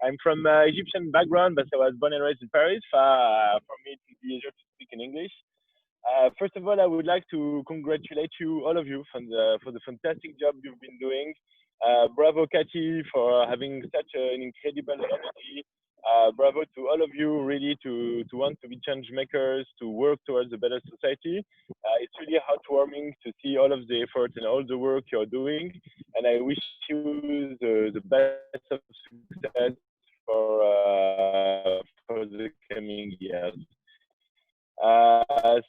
I'm from Egyptian background, but I was born and raised in Paris. For me, it would be easier to speak in English. First of all, I would like to congratulate you, all of you, for the fantastic job you've been doing. Bravo, Cathy, for having such an incredible energy. Bravo to all of you, really, to want to be change makers, to work towards a better society. It's really heartwarming to see all of the effort and all the work you're doing. And I wish you the best of success for the coming years.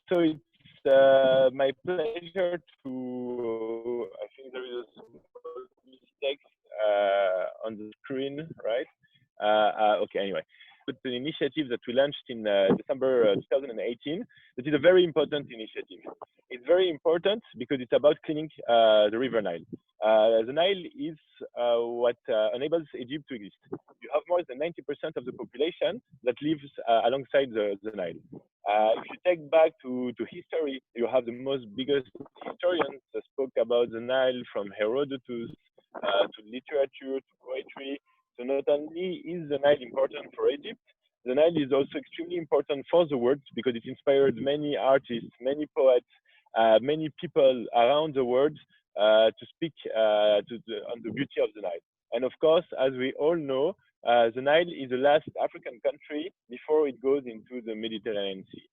So it's my pleasure to, I think there is a small mistake on the screen, right? Okay, anyway. It's an initiative that we launched in December 2018. That is a very important initiative. It's very important because it's about cleaning the River Nile. The Nile is what enables Egypt to exist. You have more than 90% of the population that lives alongside the Nile. If you take back to history, you have the most biggest historians that spoke about the Nile, from Herodotus to literature to poetry. So not only is the Nile important for Egypt, the Nile is also extremely important for the world because it inspired many artists, many poets, many people around the world to speak on the beauty of the Nile. And of course, as we all know, the Nile is the last African country before it goes into the Mediterranean Sea.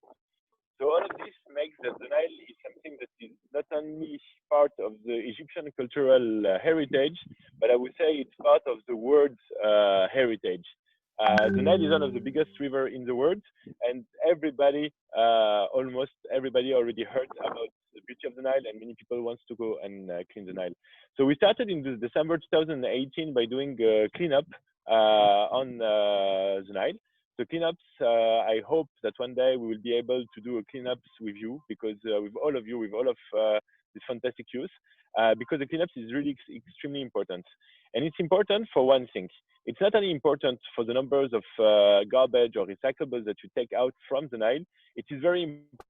So all of this makes that the Nile is something that is not only part of the Egyptian cultural heritage, but I would say it's part of the world's heritage. The Nile is one of the biggest rivers in the world, and everybody, almost everybody, already heard about the beauty of the Nile, and many people want to go and clean the Nile. So we started in December 2018 by doing a cleanup on the Nile. The cleanups, I hope that one day we will be able to do a cleanups with you, because with all of you, with all of this fantastic youth, because the cleanups is really extremely important. And it's important for one thing. It's not only important for the numbers of garbage or recyclables that you take out from the Nile. It is very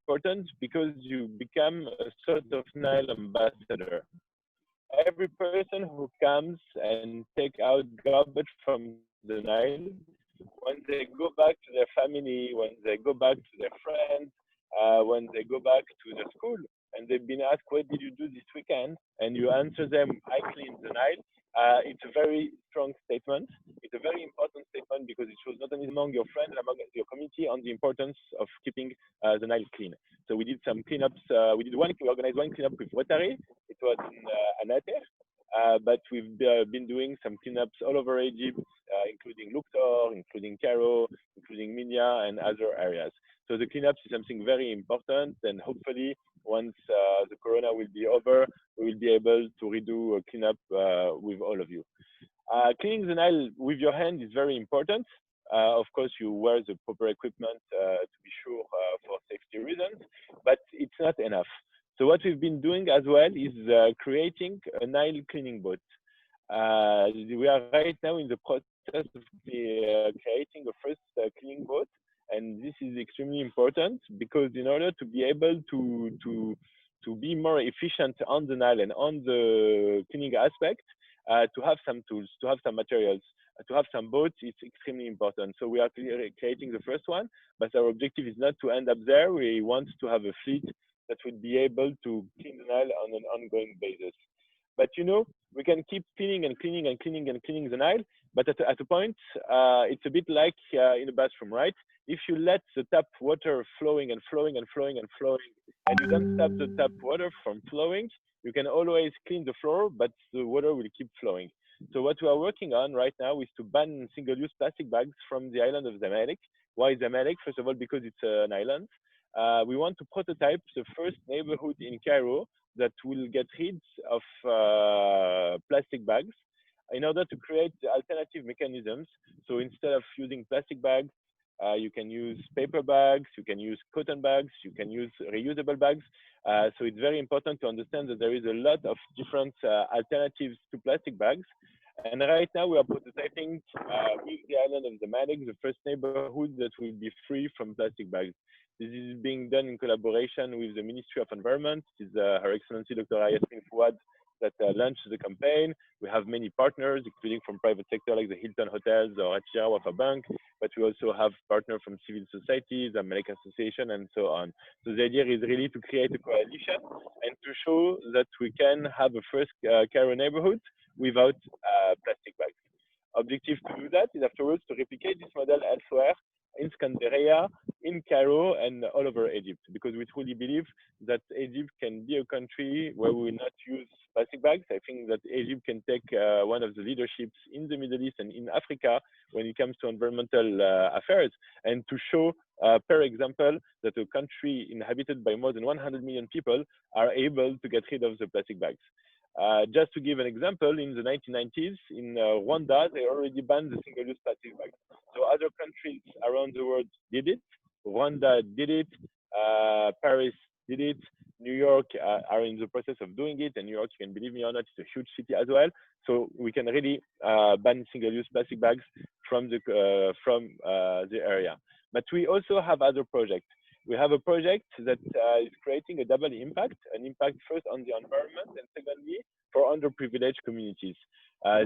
important because you become a sort of Nile ambassador. Every person who comes and take out garbage from the Nile, when they go back to their family, when they go back to their friends, when they go back to the school, and they've been asked, what did you do this weekend? And you answer them, I cleaned the Nile. It's a very strong statement. It's a very important statement because it shows not only among your friends, among your community, on the importance of keeping the Nile clean. So we did some cleanups. We organized one cleanup with Rotary. It was in Anater. But we've been doing some cleanups all over Egypt, including Luxor, including Cairo, including Minya, and other areas. So the cleanups is something very important, and hopefully once the corona will be over, we will be able to redo a cleanup with all of you. Cleaning the Nile with your hand is very important. Of course, you wear the proper equipment to be sure for safety reasons, but it's not enough. So what we've been doing as well is creating a Nile cleaning boat. We are right now in the process of creating a first cleaning boat, and this is extremely important because in order to be able to be more efficient on the Nile and on the cleaning aspect, to have some tools, to have some materials, to have some boats, it's extremely important. So we are creating the first one, but our objective is not to end up there. We want to have a fleet that will be able to clean the Nile on an ongoing basis. But you know, we can keep cleaning and cleaning and cleaning and cleaning the Nile, but at a point, it's a bit like in a bathroom, right? If you let the tap water flowing and flowing and flowing and flowing, and you don't stop the tap water from flowing, you can always clean the floor, but the water will keep flowing. So what we are working on right now is to ban single-use plastic bags from the island of Zamalek. Why Zamalek? First of all, because it's an island. We want to prototype the first neighborhood in Cairo that will get rid of plastic bags in order to create alternative mechanisms. So instead of using plastic bags, you can use paper bags, you can use cotton bags, you can use reusable bags. So it's very important to understand that there is a lot of different alternatives to plastic bags. And right now we are prototyping with the island of Zamalek, the first neighborhood that will be free from plastic bags. This is being done in collaboration with the Ministry of Environment. It is Her Excellency Dr. Yasmin Fouad that launched the campaign. We have many partners, including from private sector like the Hilton Hotels or Atira Wafa Bank, but we also have partners from civil societies, the American Association, and so on. So the idea is really to create a coalition and to show that we can have a first Cairo neighborhood without plastic bags. Objective to do that is afterwards to replicate this model elsewhere in Scanderia, in Cairo, and all over Egypt, because we truly believe that Egypt can be a country where we will not use plastic bags. I think that Egypt can take one of the leaderships in the Middle East and in Africa when it comes to environmental affairs, and to show, per example, that a country inhabited by more than 100 million people are able to get rid of the plastic bags. Just to give an example, in the 1990s, in Rwanda, they already banned the single-use plastic bags. So other countries around the world did it. Rwanda did it. Paris did it. New York are in the process of doing it. And New York, you can believe me or not, it's a huge city as well. So we can really ban single-use plastic bags from the area. But we also have other projects. We have a project that is creating a double impact, an impact first on the environment and secondly for underprivileged communities.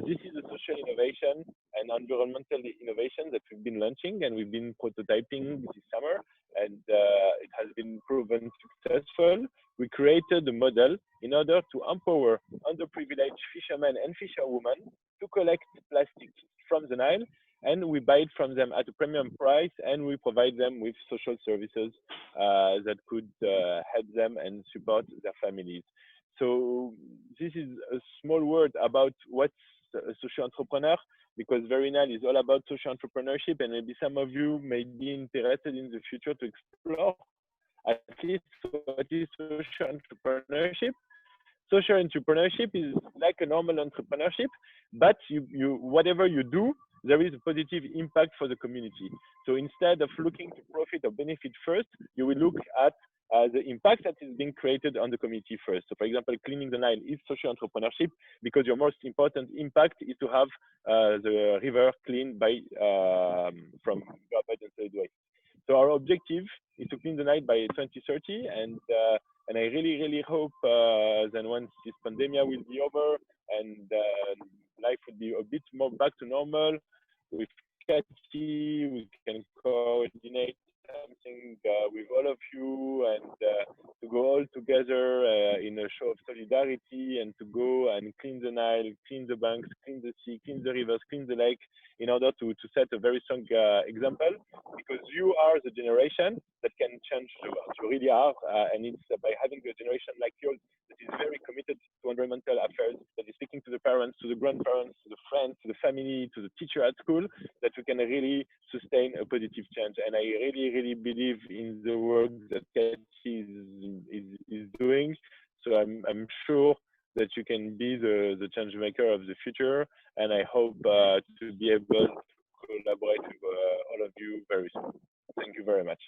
This is a social innovation and environmental innovation that we've been launching and we've been prototyping this summer, and it has been proven successful. We created a model in order to empower underprivileged fishermen and fisherwomen to collect plastic from the Nile, and we buy it from them at a premium price, and we provide them with social services that could help them and support their families. So this is a small word about what's a social entrepreneur, because VeryNile is all about social entrepreneurship, and maybe some of you may be interested in the future to explore at least what is social entrepreneurship. Social entrepreneurship is like a normal entrepreneurship, but whatever you do, there is a positive impact for the community. So instead of looking to profit or benefit first, you will look at the impact that is being created on the community first. So for example, cleaning the Nile is social entrepreneurship because your most important impact is to have the river cleaned by from garbage and solid waste. So our objective is to clean the Nile by 2030, and I really, really hope that once this pandemic will be over and life will be a bit more back to normal, with Cathy, we can coordinate something with all of you and to go all together in a show of solidarity and to go and clean the Nile, clean the banks, clean the sea, clean the rivers, clean the lake, in order to set a very strong example, because you are the generation that can change the world. You really are, and it's by having a generation like yours that is very committed to environmental affairs, that is speaking to the parents, to the grandparents, to the friends, to the family, to the teacher at school, that we can really sustain a positive change. And I really, really believe in the work that Cathy is doing. So I'm sure that you can be the change maker of the future. And I hope to be able to collaborate with all of you very soon. Thank you very much.